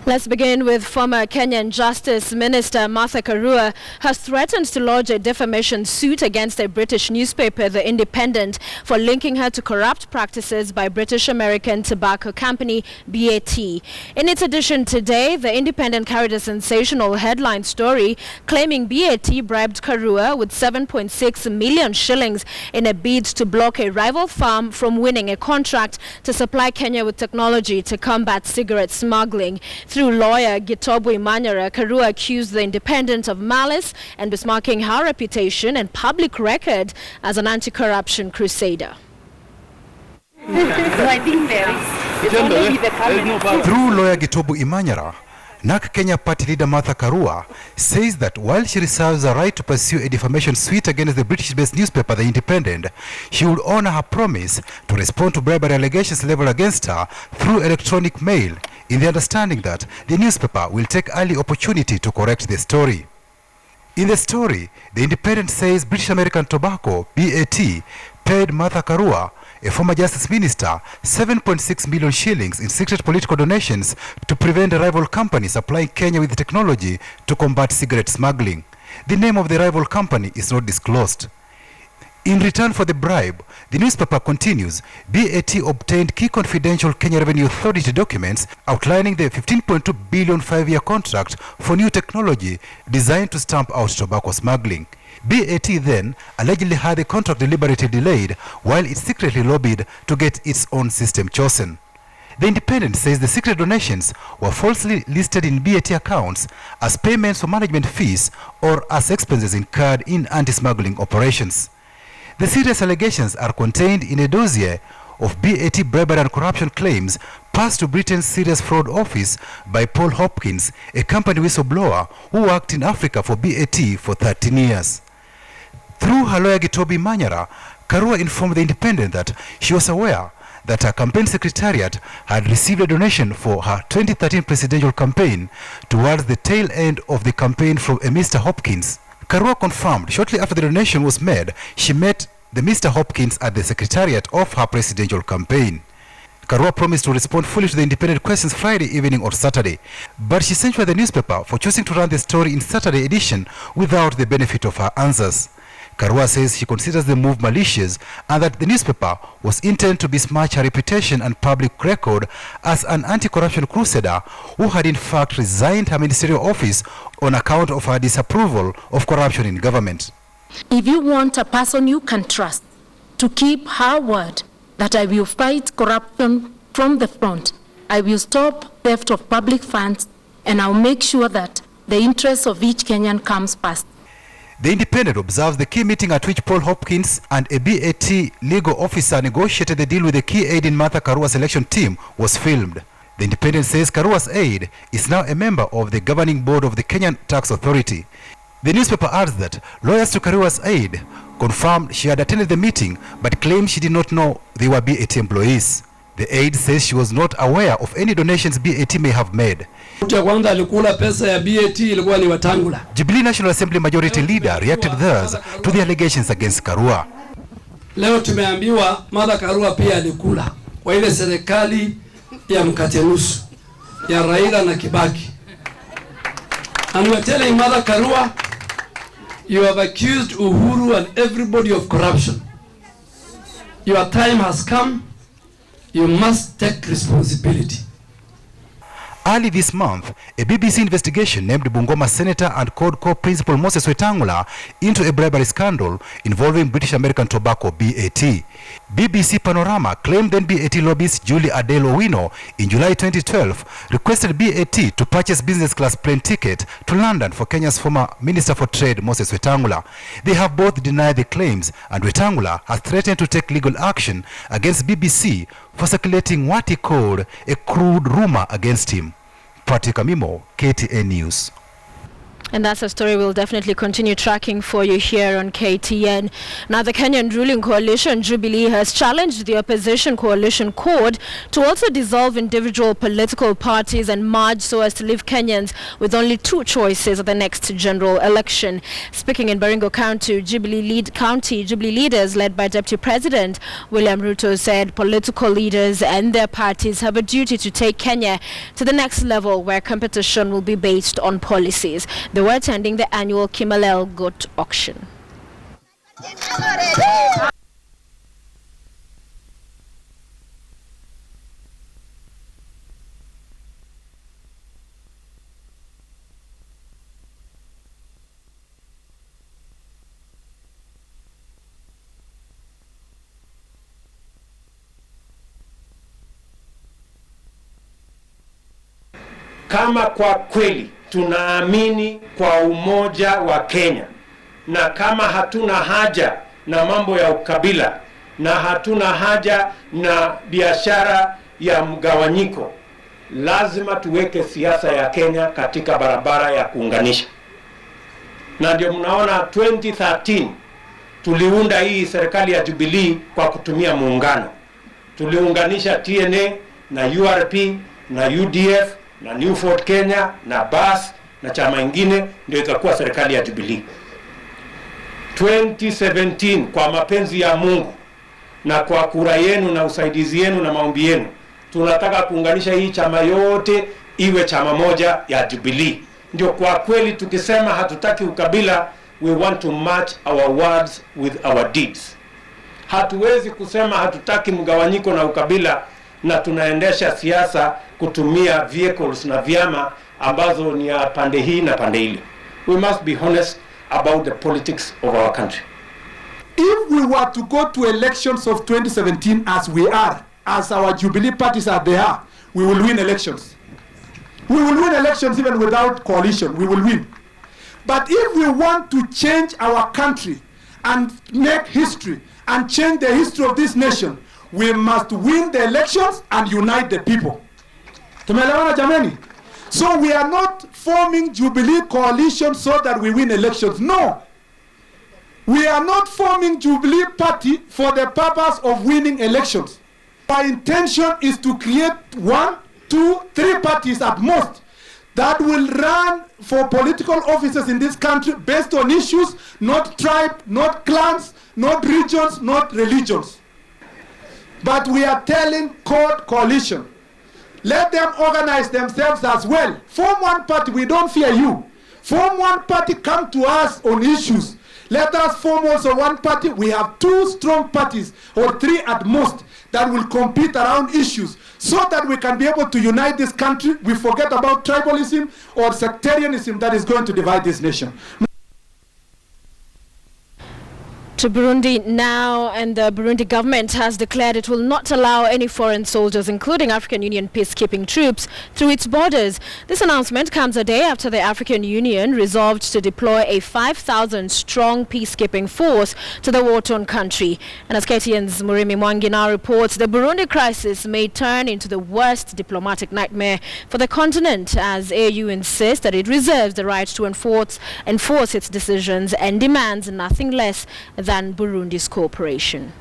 Let's begin with former Kenyan Justice Minister Martha Karua has threatened to lodge a defamation suit against a British newspaper, The Independent, for linking her to corrupt practices by British American tobacco company BAT. In its edition today, The Independent carried a sensational headline story claiming BAT bribed Karua with 7.6 million shillings in a bid to block a rival firm from winning a contract to supply Kenya with technology to combat cigarette smuggling. Through lawyer Gitobu Imanyara, Karua accused The Independent of malice and besmirking her reputation and public record as an anti-corruption crusader. Through lawyer Gitobu Imanyara, NAK Kenya Party leader Martha Karua says that while she reserves the right to pursue a defamation suit against the British-based newspaper The Independent, she would honor her promise to respond to bribery allegations leveled against her through electronic mail, in the understanding that the newspaper will take early opportunity to correct the story. In the story, The Independent says British American Tobacco, BAT, paid Martha Karua, a former justice minister, 7.6 million shillings in secret political donations to prevent a rival company supplying Kenya with technology to combat cigarette smuggling. The name of the rival company is not disclosed. In return for the bribe, the newspaper continues, BAT obtained key confidential Kenya Revenue Authority documents outlining the 15.2 billion 5-year contract for new technology designed to stamp out tobacco smuggling. BAT then allegedly had the contract deliberately delayed while it secretly lobbied to get its own system chosen. The Independent says the secret donations were falsely listed in BAT accounts as payments for management fees or as expenses incurred in anti-smuggling operations. The serious allegations are contained in a dossier of BAT bribery and corruption claims passed to Britain's Serious Fraud Office by Paul Hopkins, a company whistleblower who worked in Africa for BAT for 13 years. Through her lawyer Gitobu Imanyara, Karua informed The Independent that she was aware that her campaign secretariat had received a donation for her 2013 presidential campaign towards the tail end of the campaign from a Mr. Hopkins. Karua confirmed shortly after the donation was made, she met the Mr. Hopkins at the secretariat of her presidential campaign. Karua promised to respond fully to The Independent questions Friday evening or Saturday, but she censured the newspaper for choosing to run the story in Saturday edition without the benefit of her answers. Karua says she considers the move malicious and that the newspaper was intended to besmirch her reputation and public record as an anti-corruption crusader who had in fact resigned her ministerial office on account of her disapproval of corruption in government. If you want a person you can trust to keep her word that I will fight corruption from the front, I will stop theft of public funds, and I'll make sure that the interests of each Kenyan comes first. The Independent observes the key meeting at which Paul Hopkins and a BAT legal officer negotiated the deal with the key aide in Martha Karua's election team was filmed. The Independent says Karua's aide is now a member of the governing board of the Kenyan Tax Authority. The newspaper adds that lawyers to Karua's aide confirmed she had attended the meeting but claimed she did not know they were BAT employees. The aide says she was not aware of any donations BAT may have made. Jubilee National Assembly Majority Leader reacted thus to the allegations against Karua. Leo tumeambiwa Martha Karua pia alikula kwa ile serikali ya mkate nusu ya Raila na Kibaki. And we are telling Martha Karua, you have accused Uhuru and everybody of corruption. Your time has come. You must take responsibility. Early this month, a BBC investigation named Bungoma Senator and CODCO Principal Moses Wetangula into a bribery scandal involving British American Tobacco BAT. BBC Panorama claimed then BAT lobbyist Julie Adele Owino in July 2012 requested BAT to purchase business class plane ticket to London for Kenya's former Minister for Trade Moses Wetangula. They have both denied the claims, and Wetangula has threatened to take legal action against BBC for circulating what he called a crude rumor against him. Patrick Amimo, KTN News. And that's a story we'll definitely continue tracking for you here on KTN. Now, the Kenyan ruling coalition, Jubilee, has challenged the opposition coalition court to also dissolve individual political parties and merge so as to leave Kenyans with only two choices at the next general election. Speaking in Baringo County, Jubilee leaders led by Deputy President William Ruto said political leaders and their parties have a duty to take Kenya to the next level where competition will be based on policies. They were attending the annual Kimalel goat auction. Kama kwa kweli tunaamini kwa umoja wa Kenya, na kama hatuna haja na mambo ya ukabila, na hatuna haja na biashara ya mgawanyiko, lazima tuweke siasa ya Kenya katika barabara ya kuunganisha. Na ndio mnaona 2013 tuliunda hii serikali ya Jubilee kwa kutumia muungano. Tuliunganisha TNA na URP na UDF na New Fort Kenya na BAS na chama ingine, ndio ikakuwa serikali ya Jubilee. 2017 kwa mapenzi ya Mungu na kwa kura yenu na usaidizi yenu na maombi yenu, tunataka kuunganisha hii chama yote iwe chama moja ya Jubilee. Ndio kwa kweli tukisema hatutaki ukabila, we want to match our words with our deeds. Hatuwezi kusema hatutaki mgawanyiko na ukabila na tunaendesha siasa kutumia vehicles na vyama ambazo ni ya pande hii na pande ile. We must be honest about the politics of our country. If we were to go to elections of 2017 as we are, as our Jubilee parties are they are, we will win elections. We will win elections even without coalition, we will win. But if we want to change our country and make history and change the history of this nation, we must win the elections and unite the people. Tumeelewana jameni? So we are not forming Jubilee coalition so that we win elections. No. We are not forming Jubilee party for the purpose of winning elections. Our intention is to create 1, 2, 3 parties at most that will run for political offices in this country based on issues, not tribe, not clans, not regions, not religions. But we are telling coalition, let them organize themselves as well. Form one party, we don't fear you. Form one party, come to us on issues. Let us form also one party. We have 2 strong parties, or 3 at most, that will compete around issues, so that we can be able to unite this country. We forget about tribalism or sectarianism that is going to divide this nation. To Burundi now, and the Burundi government has declared it will not allow any foreign soldiers, including African Union peacekeeping troops, through its borders. This announcement comes a day after the African Union resolved to deploy a 5,000-strong peacekeeping force to the war-torn country. And as KTN's Murimi Mwangi now reports, the Burundi crisis may turn into the worst diplomatic nightmare for the continent, as AU insists that it reserves the right to enforce its decisions and demands nothing less than Burundi's cooperation.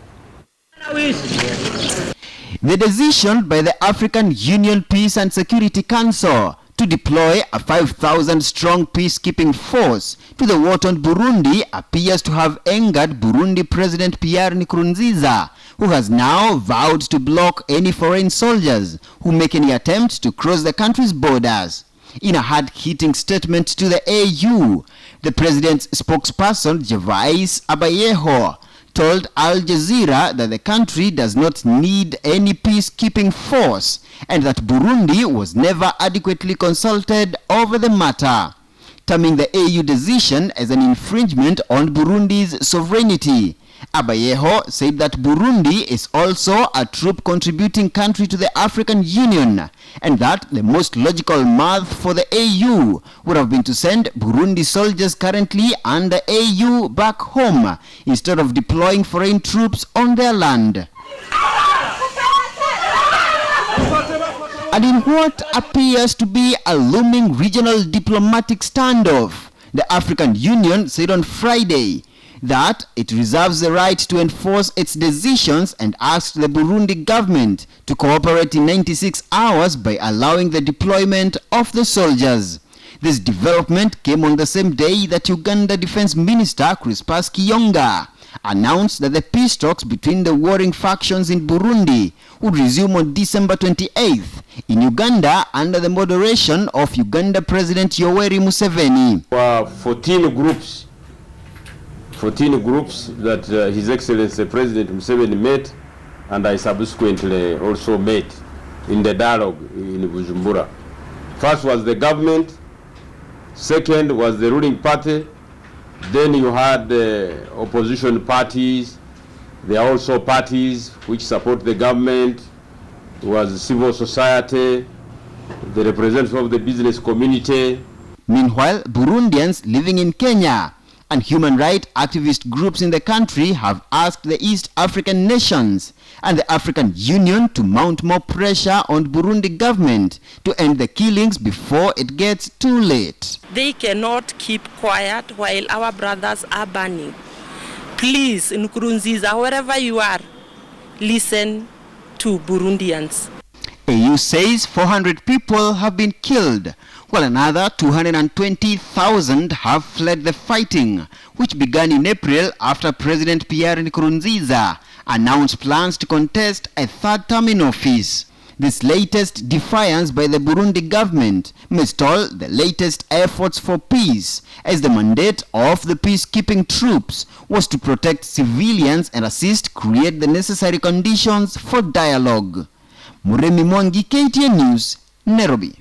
The decision by the African Union Peace and Security Council to deploy a 5,000-strong peacekeeping force to the war-torn Burundi appears to have angered Burundi President Pierre Nkurunziza, who has now vowed to block any foreign soldiers who make any attempt to cross the country's borders. In a hard-hitting statement to the AU, the president's spokesperson, Gervais Abayeho, told Al Jazeera that the country does not need any peacekeeping force and that Burundi was never adequately consulted over the matter, terming the AU decision as an infringement on Burundi's sovereignty. Abayeho said that Burundi is also a troop-contributing country to the African Union, and that the most logical math for the AU would have been to send Burundi soldiers currently under AU back home, instead of deploying foreign troops on their land. And in what appears to be a looming regional diplomatic standoff, The African Union said on Friday that it reserves the right to enforce its decisions and asked the Burundi government to cooperate in 96 hours by allowing the deployment of the soldiers. This development came on the same day that Uganda Defense Minister Crispus Kiyonga announced that the peace talks between the warring factions in Burundi would resume on December 28th in Uganda under the moderation of Uganda President Yoweri Museveni. 14 groups that His Excellency President Museveni met, and I subsequently also met in the dialogue in Bujumbura. First was the government, second was the ruling party, then you had the opposition parties. There are also parties which support the government. It was civil society, the representatives of the business community. Meanwhile, Burundians living in Kenya and human rights activist groups in the country have asked the East African nations and the African Union to mount more pressure on Burundi government to end the killings before it gets too late. They cannot keep quiet while our brothers are burning. Please, Nkurunziza, wherever you are, listen to Burundians. AU says 400 people have been killed, while another 220,000 have fled the fighting, which began in April after President Pierre Nkurunziza announced plans to contest a third term in office. This latest defiance by the Burundi government may stall the latest efforts for peace, as the mandate of the peacekeeping troops was to protect civilians and assist create the necessary conditions for dialogue. Muremi Mwangi, KTN News, Nairobi.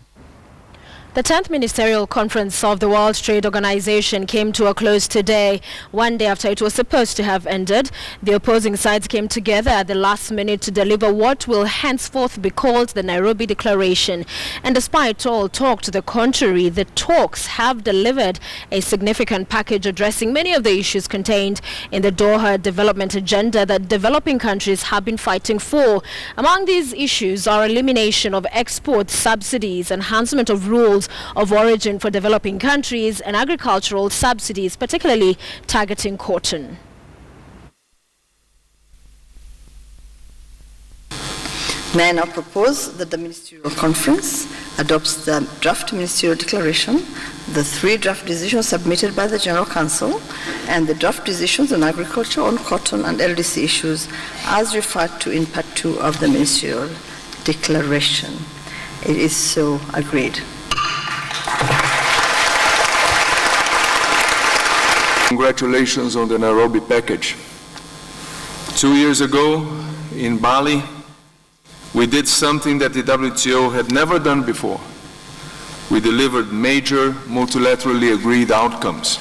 The 10th Ministerial Conference of the World Trade Organization came to a close today, one day after it was supposed to have ended. The opposing sides came together at the last minute to deliver what will henceforth be called the Nairobi Declaration. And despite all talk to the contrary, the talks have delivered a significant package addressing many of the issues contained in the Doha Development Agenda that developing countries have been fighting for. Among these issues are elimination of export subsidies, enhancement of rules of origin for developing countries, and agricultural subsidies, particularly targeting cotton. May I now propose that the Ministerial Conference adopts the draft Ministerial Declaration, the 3 draft decisions submitted by the General Council, and the draft decisions on agriculture, on cotton and LDC issues as referred to in Part 2 of the Ministerial Declaration. It is so agreed. Congratulations on the Nairobi package. 2 years ago in Bali, we did something that the WTO had never done before. We delivered major multilaterally agreed outcomes.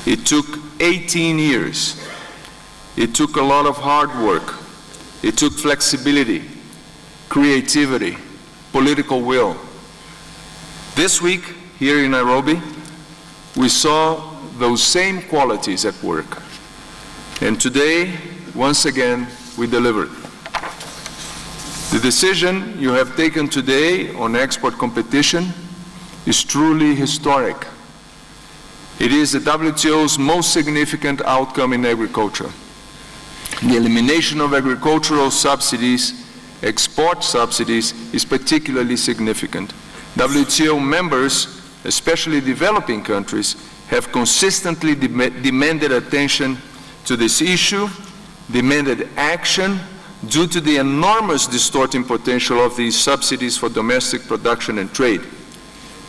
It took 18 years. It took a lot of hard work. It took flexibility, creativity, political will. This week, here in Nairobi, we saw those same qualities at work. And today, once again, we delivered. The decision you have taken today on export competition is truly historic. It is the WTO's most significant outcome in agriculture. The elimination of agricultural subsidies, export subsidies, is particularly significant. WTO members, especially developing countries, have consistently demanded attention to this issue, demanded action due to the enormous distorting potential of these subsidies for domestic production and trade.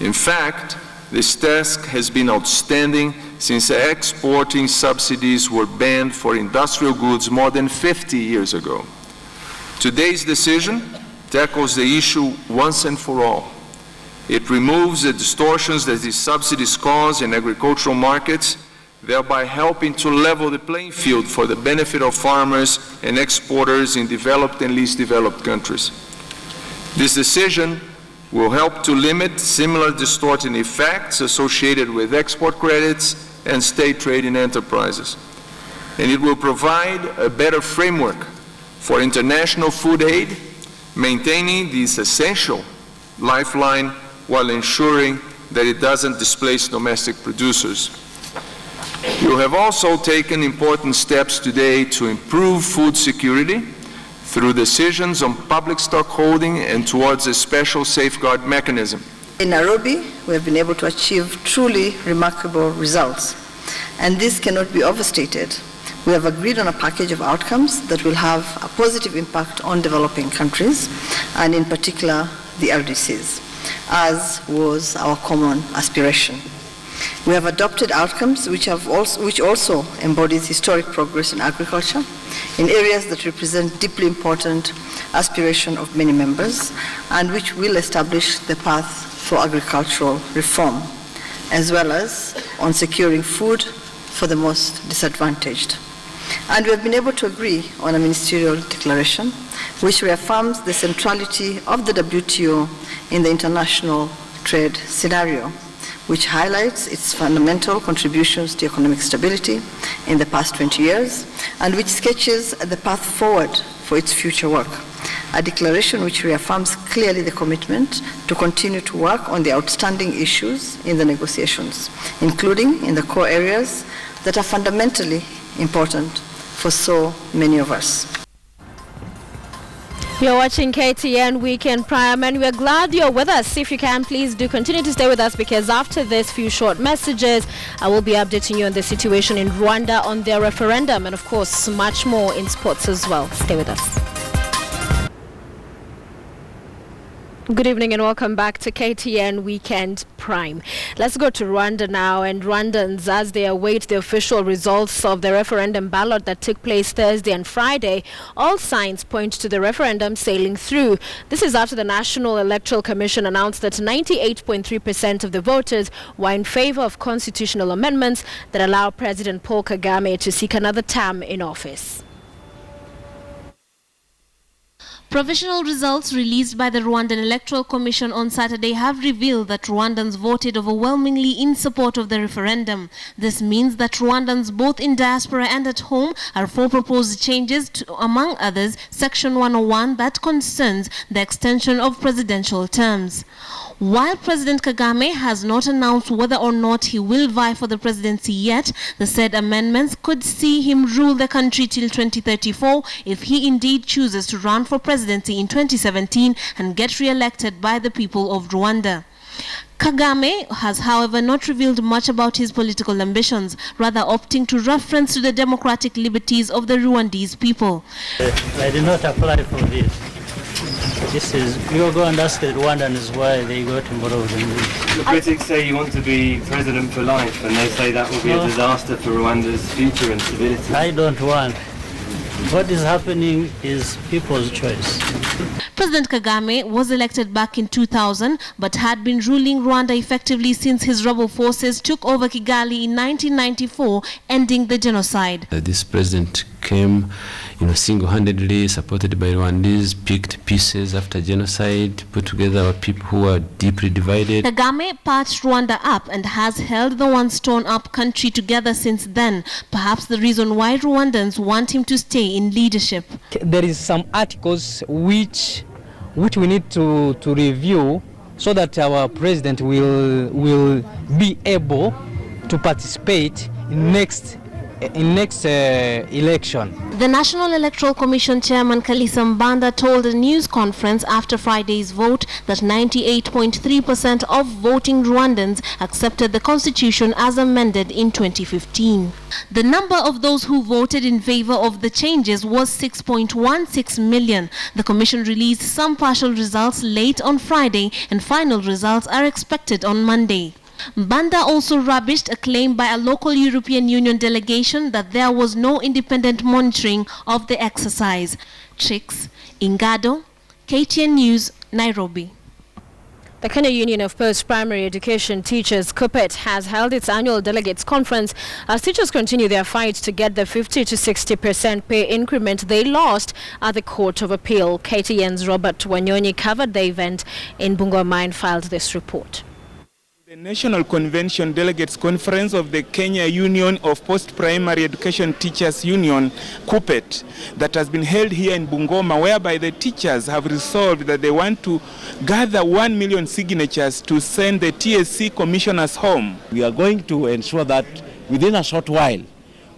In fact, this task has been outstanding since exporting subsidies were banned for industrial goods more than 50 years ago. Today's decision tackles the issue once and for all. It removes the distortions that these subsidies cause in agricultural markets, thereby helping to level the playing field for the benefit of farmers and exporters in developed and least developed countries. This decision will help to limit similar distorting effects associated with export credits and state trading enterprises. And it will provide a better framework for international food aid, maintaining this essential lifeline while ensuring that it doesn't displace domestic producers. You have also taken important steps today to improve food security through decisions on public stock holding and towards a special safeguard mechanism. In Nairobi, we have been able to achieve truly remarkable results, and this cannot be overstated. We have agreed on a package of outcomes that will have a positive impact on developing countries, and in particular, the RDCs, as was our common aspiration. We have adopted outcomes which also embodies historic progress in agriculture in areas that represent deeply important aspiration of many members, and which will establish the path for agricultural reform, as well as on securing food for the most disadvantaged. And we have been able to agree on a ministerial declaration which reaffirms the centrality of the WTO in the international trade scenario, which highlights its fundamental contributions to economic stability in the past 20 years, and which sketches the path forward for its future work. A declaration which reaffirms clearly the commitment to continue to work on the outstanding issues in the negotiations, including in the core areas that are fundamentally important for so many of us. You're watching KTN Weekend Prime, and we're glad you're with us. If you can, please do continue to stay with us, because after this few short messages, I will be updating you on the situation in Rwanda, on their referendum, and of course, much more in sports as well. Stay with us. Good evening and welcome back to KTN Weekend Prime. Let's go to Rwanda now, and Rwandans, as they await the official results of the referendum ballot that took place Thursday and Friday, all signs point to the referendum sailing through. This is after the National Electoral Commission announced that 98.3% of the voters were in favor of constitutional amendments that allow President Paul Kagame to seek another term in office. Provisional results released by the Rwandan Electoral Commission on Saturday have revealed that Rwandans voted overwhelmingly in support of the referendum. This means that Rwandans both in diaspora and at home are for proposed changes to, among others, Section 101 that concerns the extension of presidential terms. While President Kagame has not announced whether or not he will vie for the presidency yet, the said amendments could see him rule the country till 2034 if he indeed chooses to run for presidency in 2017 and get re-elected by the people of Rwanda. Kagame has, however, not revealed much about his political ambitions, rather opting to reference to the democratic liberties of the Rwandese people. I did not apply for this. You go and ask the Rwandans why they got involved in this. The critics say you want to be president for life, and they say that will be a disaster for Rwanda's future and stability. I don't want. What is happening is people's choice. President Kagame was elected back in 2000, but had been ruling Rwanda effectively since his rebel forces took over Kigali in 1994, ending the genocide. This president came, single-handedly, supported by Rwandese, picked pieces after genocide, put together our people who are deeply divided. Kagame patched Rwanda up and has held the once torn-up country together since then. Perhaps the reason why Rwandans want him to stay in leadership. There is some articles which we need to review so that our president will be able to participate in next election. The National Electoral Commission Chairman Kalisa Mbanda told a news conference after Friday's vote that 98.3% of voting Rwandans accepted the constitution as amended in 2015. The number of those who voted in favor of the changes was 6.16 million. The commission released some partial results late on Friday, and final results are expected on Monday. Mbanda also rubbished a claim by a local European Union delegation that there was no independent monitoring of the exercise. Trix Ingado, KTN News, Nairobi. The Kenya Union of Post-Primary Education Teachers, KUPPET, has held its annual delegates conference as teachers continue their fight to get the 50 to 60% pay increment they lost at the Court of Appeal. KTN's Robert Wanyonyi covered the event in Bungoma and filed this report. The National Convention Delegates Conference of the Kenya Union of Post-Primary Education Teachers Union, KUPPET, that has been held here in Bungoma, whereby the teachers have resolved that they want to gather 1 million signatures to send the TSC commissioners home. We are going to ensure that within a short while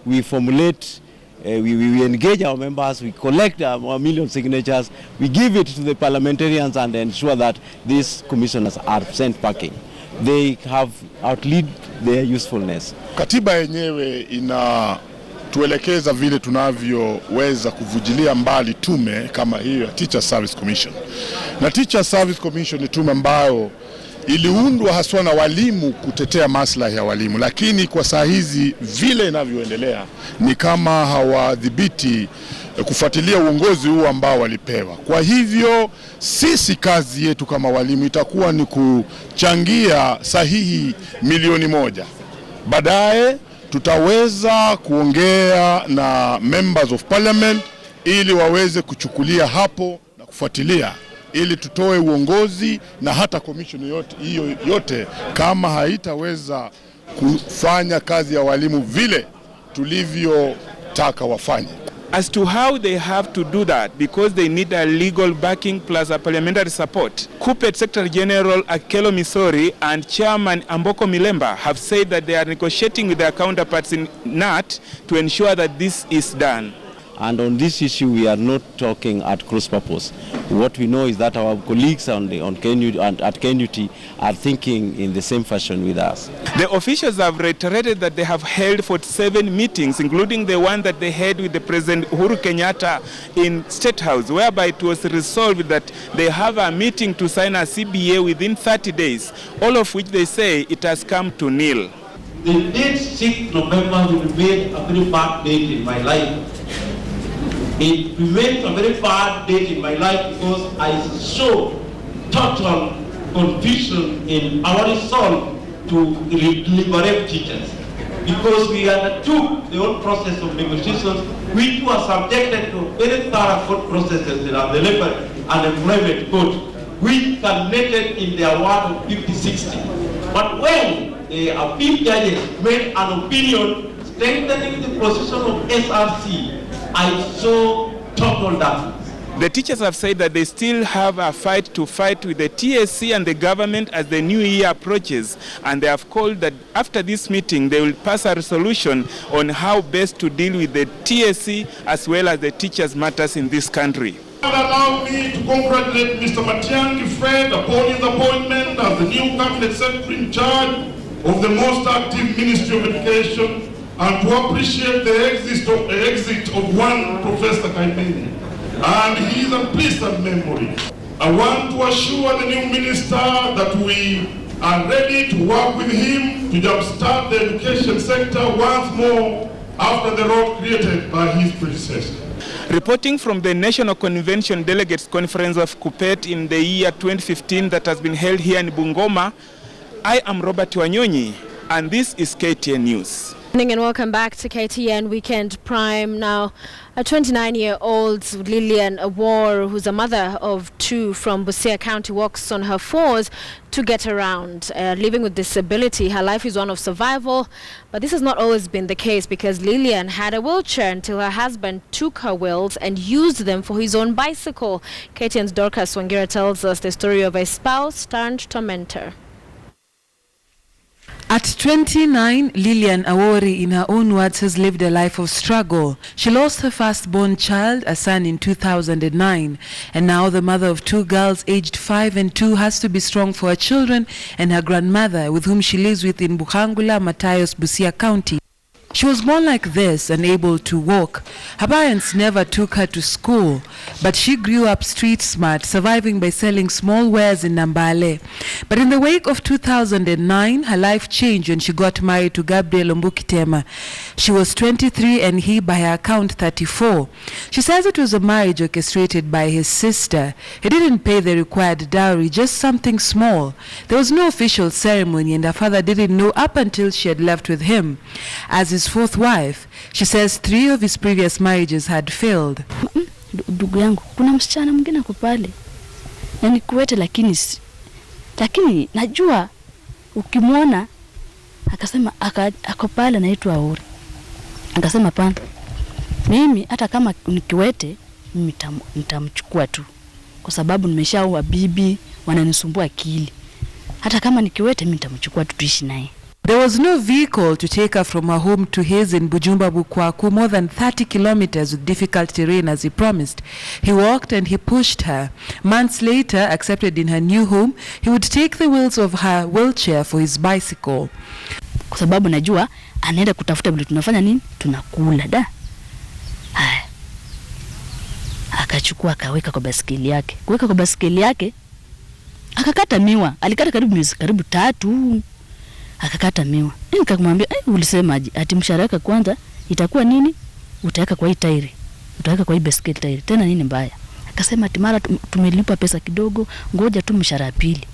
we formulate, we engage our members, we collect 1 million signatures, we give it to the parliamentarians and ensure that these commissioners are sent packing. They have outlived their usefulness. Katiba yenyewe inatuelekeza vile tunavyoweza kuvujilia mbali tume kama hiyo ya Teacher Service Commission. Na Teacher Service Commission ni tume ambayo iliundwa haswa na walimu kutetea maslahi ya walimu, lakini kwa saa hizi vile inavyoendelea ni kama hawadhibiti kufuatilia uongozi huu ambao walipewa. Kwa hivyo sisi kazi yetu kama walimu itakuwa ni kuchangia sahihi 1,000,000. Baadaye tutaweza kuongea na members of parliament ili waweze kuchukulia hapo na kufuatilia ili tutoe uongozi, na hata commission yote kama haitaweza kufanya kazi ya walimu vile tulivyotaka wafanye. As to how they have to do that, because they need a legal backing plus a parliamentary support, KUPPET Secretary General Akelo Misori and Chairman Amboko Milemba have said that they are negotiating with their counterparts in NAT to ensure that this is done. And on this issue, we are not talking at cross purpose. What we know is that our colleagues at KNUT are thinking in the same fashion with us. The officials have reiterated that they have held 47 meetings, including the one that they had with the President Uhuru Kenyatta in State House, whereby it was resolved that they have a meeting to sign a CBA within 30 days, all of which they say it has come to nil. The date 6th November will remain a very bad date in my life. It remains a very bad date in my life because I saw total confusion in our resolve to liberate teachers. Because we undertook the whole process of negotiations, which was subjected to very thorough court processes in the labor and employment code, which culminated in the award of 50-60. But when the appeal judges made an opinion strengthening the position of SRC, I saw total darkness. The teachers have said that they still have a fight to fight with the TSC and the government as the new year approaches, and they have called that after this meeting they will pass a resolution on how best to deal with the TSC as well as the teachers' matters in this country. Allow me to congratulate Mr. Matiang'i Fred upon his appointment as the new cabinet secretary in charge of the most active Ministry of Education, and to appreciate the exit of one Professor Kaimeni and his unpleasant memory. I want to assure the new minister that we are ready to work with him to jumpstart the education sector once more after the rot created by his predecessor. Reporting from the National Convention Delegates Conference of KUPPET in the year 2015 that has been held here in Bungoma, I am Robert Wanyonyi, and this is KTN News. And welcome back to KTN Weekend Prime. Now, a 29-year-old Lillian Awor, who's a mother of 2 from Busia County, walks on her 4s to get around. Living with disability, her life is one of survival, but this has not always been the case because Lillian had a wheelchair until her husband took her wheels and used them for his own bicycle. KTN's Dorcas Wangira tells us the story of a spouse turned tormentor. At 29, Lillian Awori, in her own words, has lived a life of struggle. She lost her firstborn child, a son, in 2009. And now the mother of 2 girls aged 5 and 2 has to be strong for her children and her grandmother, with whom she lives with in Buhangula, Matayos, Busia County. She was born like this, unable to walk. Her parents never took her to school, but she grew up street smart, surviving by selling small wares in Nambale. But in the wake of 2009, her life changed when she got married to Gabriel Ombukitema. She was 23 and he, by her account, 34. She says it was a marriage orchestrated by his sister. He didn't pay the required dowry, just something small. There was no official ceremony and her father didn't know up until she had left with him. As his 4th wife, she says 3 of his previous marriages had failed. Ndugu yangu, kuna msichana mwingine kupale. Na ni kuwete lakini najua ukimwona akasema ako pale anaitwa Auri. Akasema pana, mimi hata kama nikiwete mimi nitamchukua tu, kwa sababu nimeshaoa bibi, wananisumbua akili. Hata kama nikiwete mimi nitamchukua tu tuishi naye. There was no vehicle to take her from her home to his in Bujumbura Bukwaku, more than 30 kilometers with difficult terrain as he promised. He walked and he pushed her. Months later, accepted in her new home, he would take the wheels of her wheelchair for his bicycle. Kwa sababu najua anaenda kutafuta vile tunafanya nini? Tunakula da. Haya. Akachukua akaweka kwa basikeli yake. Kuweka kwa basikeli yake akakata miwa. Alikata karibu 3. Akakata miwa. Nikamwambia, ulisemaje? Ati mshahara wako kwanza itakuwa nini? Utaweka kwa hii tairi. Utaweka kwa hii basikeli tairi. Tena nini mbaya? Akasema ati mara tumelipa pesa kidogo, ngoja tu mshahara pili.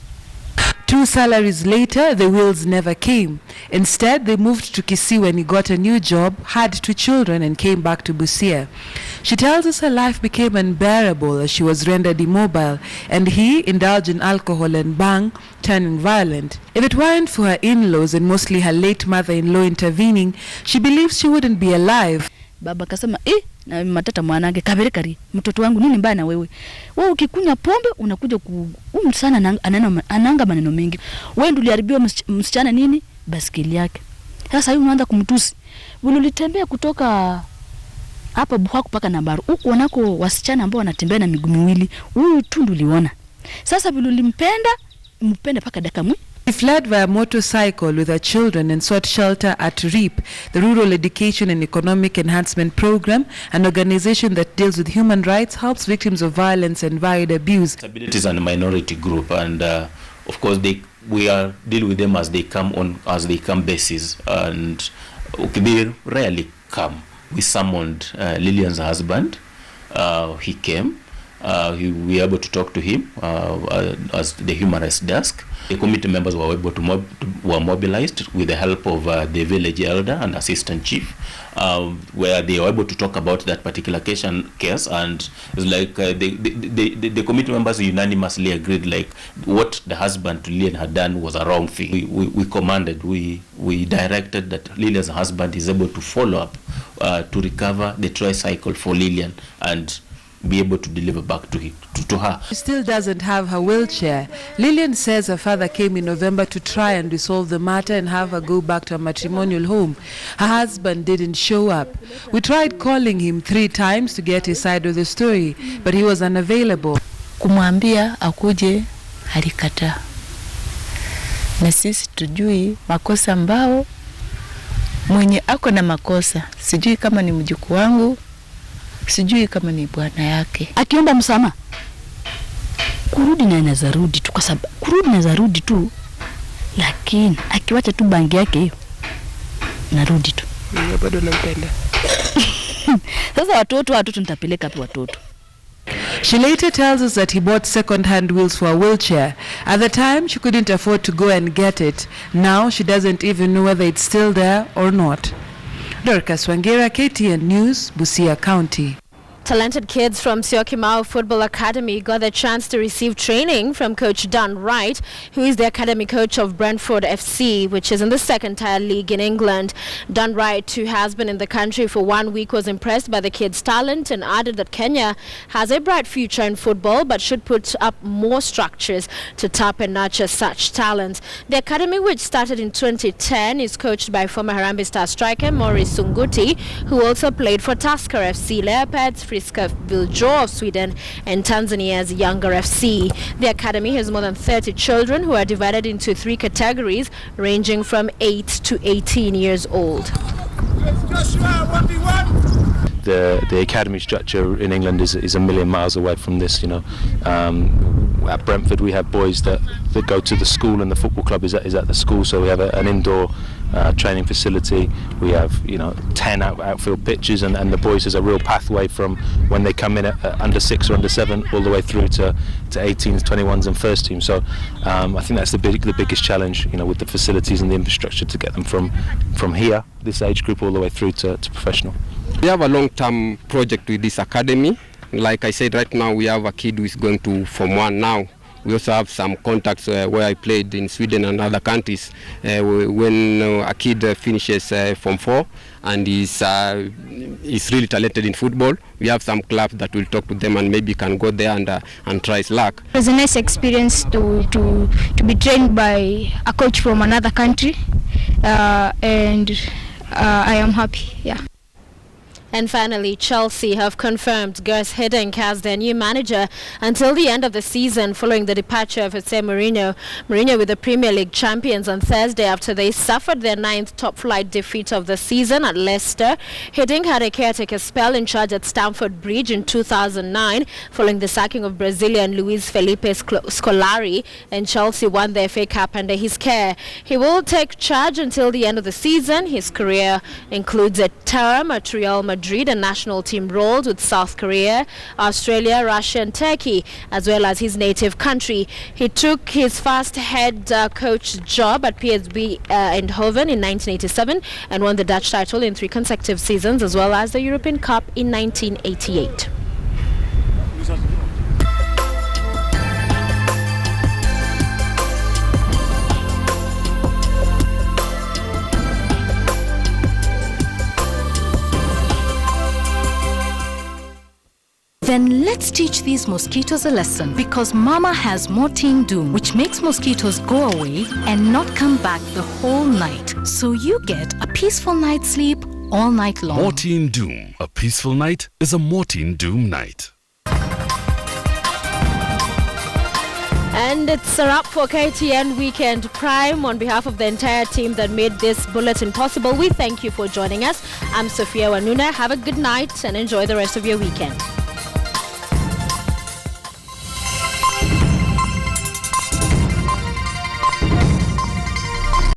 2 salaries later, the wheels never came. Instead, they moved to Kisii when he got a new job, had 2 children, and came back to Busia. She tells us her life became unbearable as she was rendered immobile, and he indulged in alcohol and bang, turning violent. If it weren't for her in-laws and mostly her late mother-in-law intervening, she believes she wouldn't be alive. Baba kasema, na matata mwanange kaberekari, mtoto wangu nini mbaya na wewe? Wewe ukikunywa pombe unakuja sana ananga maneno mengi. Wewe ndio uliharibiwa msichana nini? Basikeli yake. Sasa hivi unaanza kumtusi. Ulitembea kutoka hapa Buhaku paka Nambaru. Huko wanako wasichana ambao wanatembea na miguu miwili. Huyu tu ndio uliona. Sasa vile ulimpenda, mpende paka dakika mwi. He fled via motorcycle with her children and sought shelter at REAP, the Rural Education and Economic Enhancement Program, an organization that deals with human rights, helps victims of violence and violent abuse. Disabilities are a minority group, and of course we are deal with them as they come basis, and they rarely come. We summoned Lillian's husband. He came. We were able to talk to him as the human rights desk. The committee members were able to were mobilized with the help of the village elder and assistant chief, where they were able to talk about that particular case, and it's like the committee members unanimously agreed like what the husband to Lillian had done was a wrong thing. We commanded, we directed that Lillian's husband is able to follow up to recover the tricycle for Lillian and be able to deliver back to her. She still doesn't have her wheelchair. Lillian says her father came in November to try and resolve the matter and have her go back to her matrimonial home. Her husband didn't show up. We tried calling him 3 times to get his side of the story, but he was unavailable. Kumwambia akuje alikataa. Na sisi tujui makosa ambao mwenye ako na makosa. Sijui kama ni mjukuu wangu, sijui kama ni bwana yake. Akiomba msamaha, kurudi na nazarudi tu, kwa sababu kurudi na zarudi tu, lakini akiwacha tu bangi yake hiyo narudi tu. Mimi bado nampenda. Sasa watoto nitapeleka wapi watoto? She later tells us that he bought second-hand wheels for a wheelchair. At the time, she couldn't afford to go and get it. Now, she doesn't even know whether it's still there or not. Dorcas Wangera, KTN News, Busia County. Talented kids from Syokimau Football Academy got the chance to receive training from coach Dan Wright, who is the academy coach of Brentford FC, which is in the second-tier league in England. Dan Wright, who has been in the country for 1 week, was impressed by the kids' talent and added that Kenya has a bright future in football but should put up more structures to tap and nurture such talents. The academy, which started in 2010, is coached by former Harambee Star striker Maurice Sunguti, who also played for Tusker FC, Leopards, Friska Viljo of Sweden, and Tanzania's Younger FC. The academy has more than 30 children who are divided into 3 categories ranging from 8 to 18 years old. The academy structure in England is a million miles away from this, you know. At Brentford we have boys that go to the school, and the football club is at the school, so we have an indoor training facility. We have 10 outfield pitches, and the boys is a real pathway from when they come in at under 6 or under 7 all the way through to 18s, 21s and first team. So I think that's the biggest challenge, with the facilities and the infrastructure to get them from here, this age group, all the way through to professional. We have a long-term project with this academy. Like I said, right now we have a kid who is going to Form 1 now. We also have some contacts where I played in Sweden and other countries. When a kid finishes Form 4 and is really talented in football, we have some clubs that will talk to them and maybe can go there and try his luck. It was a nice experience to be trained by a coach from another country, and I am happy. Yeah. And finally, Chelsea have confirmed Gus Hiddink as their new manager until the end of the season following the departure of Jose Mourinho. Mourinho with the Premier League champions on Thursday after they suffered their 9th top-flight defeat of the season at Leicester. Hiddink had a caretaker spell in charge at Stamford Bridge in 2009 following the sacking of Brazilian Luis Felipe Scolari, and Chelsea won the FA Cup under his care. He will take charge until the end of the season. His career includes a term at Real Madrid and national team roles with South Korea, Australia, Russia and Turkey, as well as his native country. He took his first head coach job at PSV Eindhoven in 1987 and won the Dutch title in 3 consecutive seasons, as well as the European Cup in 1988. Then let's teach these mosquitoes a lesson, because Mama has Mortein Doom, which makes mosquitoes go away and not come back the whole night. So you get a peaceful night's sleep all night long. Mortein Doom. A peaceful night is a Mortein Doom night. And it's a wrap for KTN Weekend Prime. On behalf of the entire team that made this bulletin possible, we thank you for joining us. I'm Sophia Wanuna. Have a good night and enjoy the rest of your weekend.